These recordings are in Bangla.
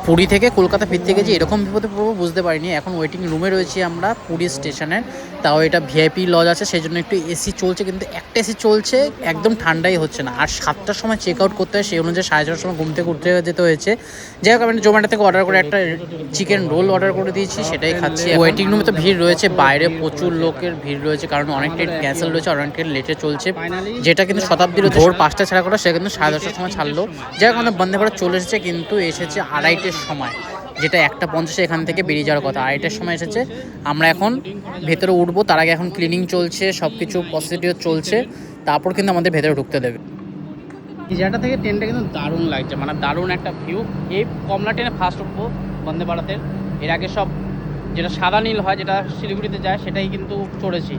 পুরী থেকে কলকাতা ফিরতে গেছি এরকম বিপদে পড়বো বুঝতে পারিনি। এখন ওয়েটিং রুমে রয়েছি আমরা পুরী স্টেশনের, তাও এটা ভিআইপি লজ আছে সেই জন্য একটু এসি চলছে, কিন্তু একটা এসি চলছে, একদম ঠান্ডাই হচ্ছে না। আর 7টার সময় চেক আউট করতে হয়, সেই অনুযায়ী 6:30টার সময় ঘুম থেকে উঠতে যেতে হয়েছে। যাই হোক আমি জোম্যাটো থেকে অর্ডার করে একটা চিকেন রোল অর্ডার করে দিয়েছি, সেটাই খাচ্ছি। ওয়েটিং রুমে তো ভিড় রয়েছে, বাইরে প্রচুর লোকের ভিড় রয়েছে, কারণ অনেক ট্রেন ক্যান্সেল রয়েছে, অনেক ট্রেন লেটে চলছে। যেটা কিন্তু শতাব্দীর ভোর 5টা ছাড়া করা, সেটা কিন্তু 10:30টার সময় ছাড়লো। যাই হোক আমাদের বন্দে ভারত চলে এসেছে, কিন্তু এসেছে 2:30টার সময়, যেটা 1:50 এখান থেকে বেরিয়ে যাওয়ার কথা, 2:30টার সময় এসেছে। আমরা এখন ভেতরে উঠবো, তার আগে এখন ক্লিনিং চলছে, সব কিছু প্রসিডিওর চলছে, তারপর কিন্তু আমাদের ভেতরে ঢুকতে দেবে। এই জায়গাটা থেকে ট্রেনটা কিন্তু দারুণ লাগছে, মানে দারুণ একটা ভিউ। এই কমলা ট্রেনে ফার্স্ট উঠবো বন্দে ভারতের, এর আগে সব যেটা সাদা নীল হয়, যেটা শিলিগুড়িতে যায়, সেটাই কিন্তু চড়েছি।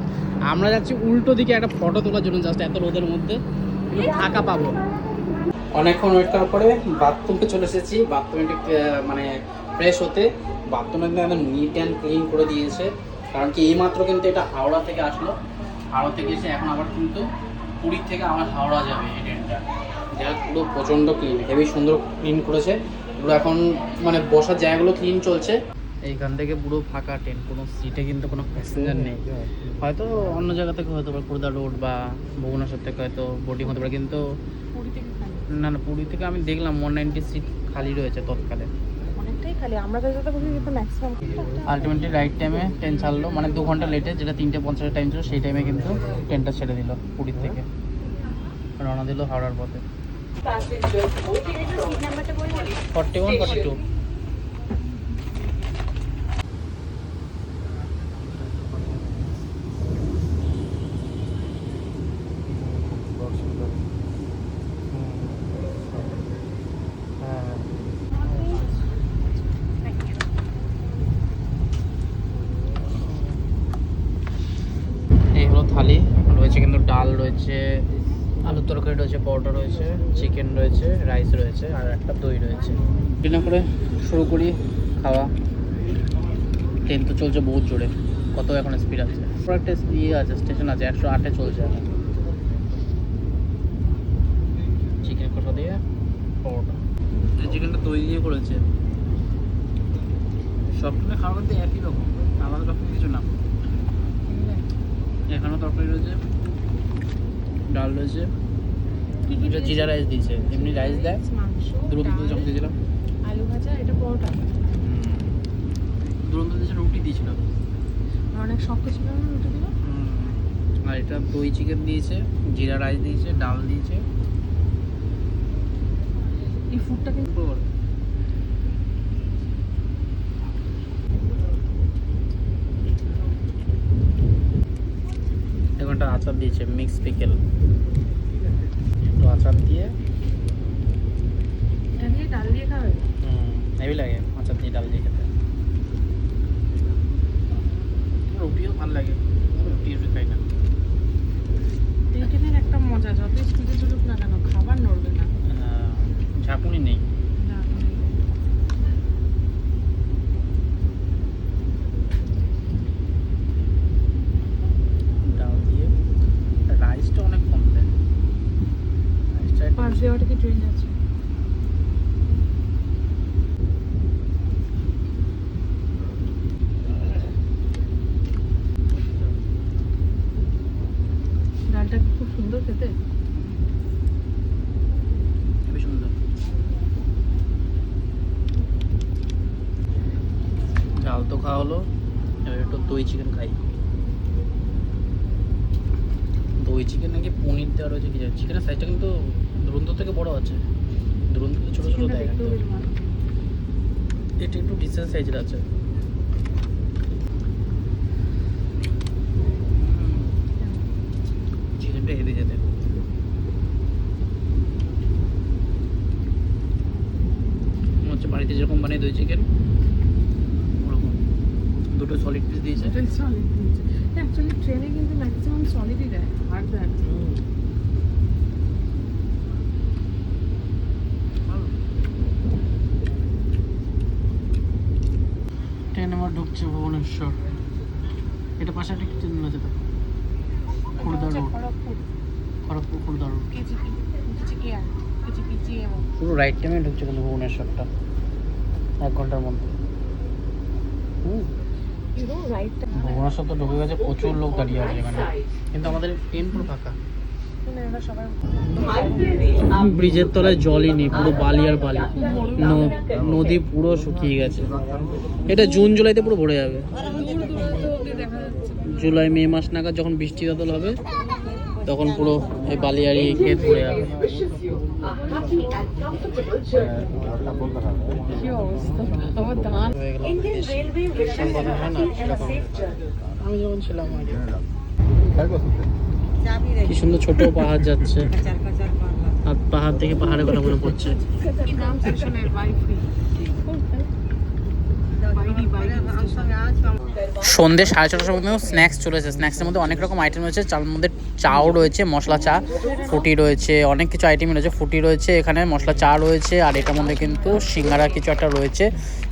আমরা যাচ্ছি উল্টো দিকে একটা ফটো তোলার জন্য, জাস্ট এত রোদের মধ্যে কিন্তু ফাঁকা পাবো। অনেকক্ষণ ওয়েট করার পরে বাথরুমে চলে এসেছি, বাথরুমে মানে ফ্রেশ হতে। বাথরুমে একদম নিট অ্যান্ড ক্লিন করে দিয়েছে, কারণ কি এইমাত্র কিন্তু এটা হাওড়া থেকে আসলো, হাওড়া থেকে এসে এখন আবার কিন্তু পুরীর থেকে আবার হাওড়া যাবে এই ট্রেনটা। যেটা পুরো প্রচণ্ড ক্লিন, হেভি সুন্দর ক্লিন করেছে পুরো। এখন মানে বসার জায়গাগুলো ক্লিন চলছে। এইখান থেকে পুরো ফাঁকা ট্রেন, কোনো সিটে কিন্তু কোনো প্যাসেঞ্জার নেই। হয়তো অন্য জায়গা থেকে হতে পারে, খুর্দা রোড বা ভুবনেশ্বর থেকে হয়তো বোটিং হতে পারে, কিন্তু না না, পুরী থেকে আমি দেখলাম 190 সিট খালি রয়েছে তৎকালে, অনেকটাই খালি। আমরা যেটা বলি কিন্তু ম্যাক্সিমাম। আলটিমেটলি রাইট টাইমে ট্রেন ছাড়লো, মানে 2 ঘন্টা লেটে, যেটা 3:50 টাইম ছিল সেই টাইমে কিন্তু ট্রেনটা ছেড়ে দিল পুরীর থেকে, রওনা দিল হাওড়ার পথে। 41, 42। এই হলো থালি, রয়েছে কিন্তু ডাল রয়েছে, আলুর তরকারি রয়েছে, পরোটা রয়েছে, চিকেন রয়েছে, রাইস রয়েছে, আর একটা দই রয়েছে। ডিনার করে শুরু করি খাওয়া। ট্রেন তো চলছে বহুত জোরে, কত এখন স্পিড আছে, পুরো একটা ইয়ে আছে, স্টেশন আছে, 108-এ চলছে এখন। চিকেন কষা দিয়ে পরোটা, এই চিকেনটা দই দিয়ে করেছে। সব ট্রেনে খাওয়া করতে একই রকম, আলাদা রকম কিছু না। এখানেও তরকারি রয়েছে, ডাল রয়েছে, জিরা রাইস দিয়েছে, এমনি রাইস দেয়, দুরন্ত যখন দিয়েছিলাম আলু ভাজা, এটা পরোটা, দুরন্ত দিয়েছে, রুটি দিয়েছিল, অনেক শক্ত ছিল না রুটি দিল। আর এটা দই চিকেন দিয়েছে, জিরা রাইস দিয়েছে, ডাল দিয়েছে। এই ফুডটা কিন্তু এখানটা আচার দিয়েছে, মিক্স পিকেল, তো আচার দিয়ে এটা দিয়ে ডাল দিয়ে খাবে। হেভি লাগে আচার দিয়ে ডাল দিয়ে খেতে। রুটিও ভালো লাগে, রুটি খাই না। এই ট্রেনের একটা মজা, যত স্পিডে চলুক না কেন খাবার নড়বে না, ঝাঁকুনি নেই। না, ডাল দিয়ে রাইসটা অনেক কম দেয়, পাঁচ দেওয়া থেকে ট্রেন যাচ্ছে। ডালটা খুব সুন্দর খেতে। খুবই সুন্দর। ডাল তো খাওয়া হলো, এবার একটু দই চিকেন খাই। দই চিকেন নাকি পনির দেওয়া রয়েছে, কি জানি। চিকেনের সাইজটা কিন্তু দুরন্ত থেকে বড় আছে, দুরন্ত থেকে ছোটো ছোটো দেয়, কিন্তু এটা একটু ডিসেন্ট সাইজের আছে। চিকেনটা হেভি খেতে। মনে হচ্ছে বাড়িতে যেরকম বানিয়ে দই চিকেন ওরকম। দুটো সলিড পিস দিয়েছে। সলিড দিয়েছে, অ্যাকচুয়ালি ট্রেনে কিন্তু ম্যাক্সিমাম সলিডই দেয়, হার্ড দেয় না। ট্রেন আমার ঢুকছে ভুবনেশ্বর, এটা পাশে একটা ট্রেন আছে, তো খুর্দা রোড, খড়গপুর খুর্দা রোড। পুরো রাইট টাইমে ঢুকছে কিন্তু ভুবনেশ্বরটা, 1 ঘন্টার মধ্যে। রাইটটা ভুবনেশ্বর তো ঢুকে গেছে, প্রচুর লোক দাঁড়িয়ে আছে এখানে, কিন্তু আমাদের ট্রেন পুরো ফাঁকা। এরা সবাই ব্রিজের তলায় জলই নেই, পুরো বালি আর বালি, নদী পুরো শুকিয়ে গেছে। এটা জুন জুলাইতে পুরো ভরে যাবে, দেখা যাচ্ছে। জুলাই মে মাস নাগাদ যখন বৃষ্টি বাদল হবে তখন পুরো এই বালি আর এই ক্ষেত ভরে যাবে। কি অবস্থা, আমার ধান হয়ে গেল। এরকম কথা হয় না, সেরকম। আমি যখন ছিলাম আগে, কি সুন্দর ছোট পাহাড় যাচ্ছে, আর পাহাড় থেকে পাহাড়ের কথা মনে পড়ছে। কি নাম স্টেশনের? বাইফ্রি। সন্ধ্যে 6:30টার সময় কিন্তু স্ন্যাক্স চলে এসেছে। স্ন্যাক্সের মধ্যে অনেক রকম আইটেম রয়েছে। চার মধ্যে চাও রয়েছে, মশলা চা, ফুটি রয়েছে, অনেক কিছু আইটেম রয়েছে। ফুটি রয়েছে এখানে, মশলা চা রয়েছে, আর এটার মধ্যে কিন্তু সিঙ্গারা কিছু একটা রয়েছে।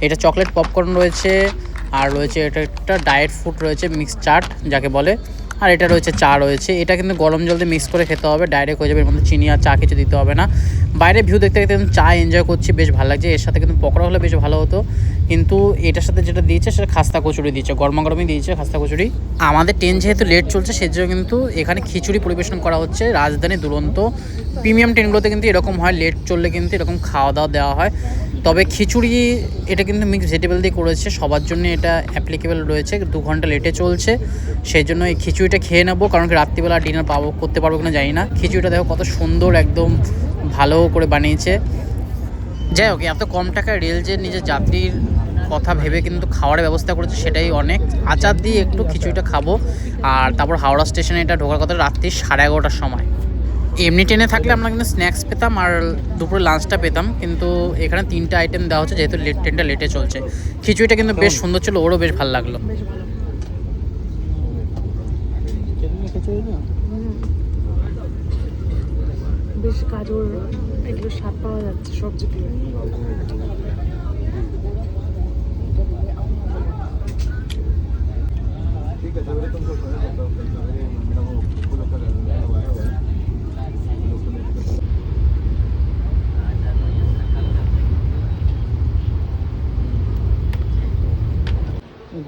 এটা চকলেট পপকর্ন রয়েছে, আর রয়েছে এটা একটা ডায়েট ফুড রয়েছে, মিক্স চাট যাকে বলে, আর এটা রয়েছে চা রয়েছে। এটা কিন্তু গরম জল দিয়ে মিক্স করে খেতে হবে, ডাইরেক্ট হয়ে যাবে, এর মধ্যে চিনি আর চা কিছু দিতে হবে না। বাইরে ভিউ দেখতে দেখতে কিন্তু চা এনজয় করছি, বেশ ভালো লাগছে। এর সাথে কিন্তু পকোড়া হলে বেশ ভালো হতো, কিন্তু এটার সাথে যেটা দিয়েছে সেটা খাস্তা কচুরি দিয়েছে, গরমই দিয়েছে খাস্তা কচুরি। আমাদের ট্রেন যেহেতু লেট চলছে সেজন্য কিন্তু এখানে খিচুড়ি পরিবেশন করা হচ্ছে। রাজধানী দুরন্ত প্রিমিয়াম ট্রেনগুলোতে কিন্তু এরকম হয়, লেট চললে কিন্তু এরকম খাওয়া দাওয়া দেওয়া হয়। তবে খিচুড়ি এটা কিন্তু মিক্স ভেজিটেবল দিয়ে করেছে, সবার জন্য এটা অ্যাপ্লিকেবল রয়েছে। 2 ঘন্টা লেটে চলছে, সেই জন্য এই খিচুড়িটা খেয়ে নেবো, কারণ কি রাত্রিবেলা ডিনার করতে পারবো কিনা জানি না। খিচুড়িটা দেখো কত সুন্দর, একদম ভালো করে বানিয়েছে। যাই হোক, এত কম টাকায় রেল যে নিজের যাত্রীর কথা ভেবে কিন্তু খাওয়ারের ব্যবস্থা করেছে, সেটাই অনেক। আচার দিয়ে একটু খিচুড়িটা খাবো, আর তারপর হাওড়া স্টেশনে এটা ঢোকার কথা রাত্রি 11:30টার সময়। এমনি ট্রেনে থাকলে আমরা কিন্তু স্ন্যাক্স পেতাম আর দুপুরে লাঞ্চটা পেতাম, কিন্তু এখানে 3টা আইটেম দেওয়া হচ্ছে যেহেতু ট্রেনটা লেটে চলছে। খিচুড়িটা কিন্তু বেশ সুন্দর ছিল, ওরও বেশ ভালো লাগলো। বেশ ভালো। বেশ গাজর এগুলো স্বাদ পাওয়া যাচ্ছে সবজি দিয়ে।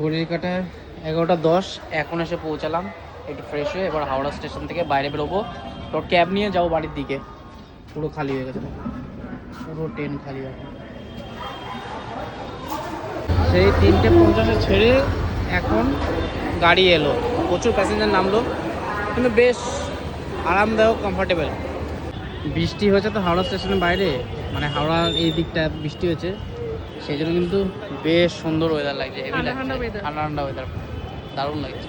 ঘড়ির কাঁটায় 11:10, এখন এসে পৌঁছালাম। একটু ফ্রেশ হয়ে এবার হাওড়া স্টেশন থেকে বাইরে বেরোবো, তোর ক্যাব নিয়ে যাবো বাড়ির দিকে। পুরো খালি হয়ে গেছে, পুরো ট্রেন খালি এখন। সেই 3:50 ছেড়ে এখন গাড়ি এলো, প্রচুর প্যাসেঞ্জার নামলো, কিন্তু বেশ আরামদায়ক, কমফোর্টেবল। বৃষ্টি হয়েছে তো হাওড়া স্টেশনের বাইরে, মানে হাওড়ার এই দিকটা বৃষ্টি হয়েছে, সেই জন্য কিন্তু বেশ সুন্দর ওয়েদার লাগছে, হেভি লাগছে, ঠান্ডা ঠান্ডা ওয়েদার, দারুণ লাগছে।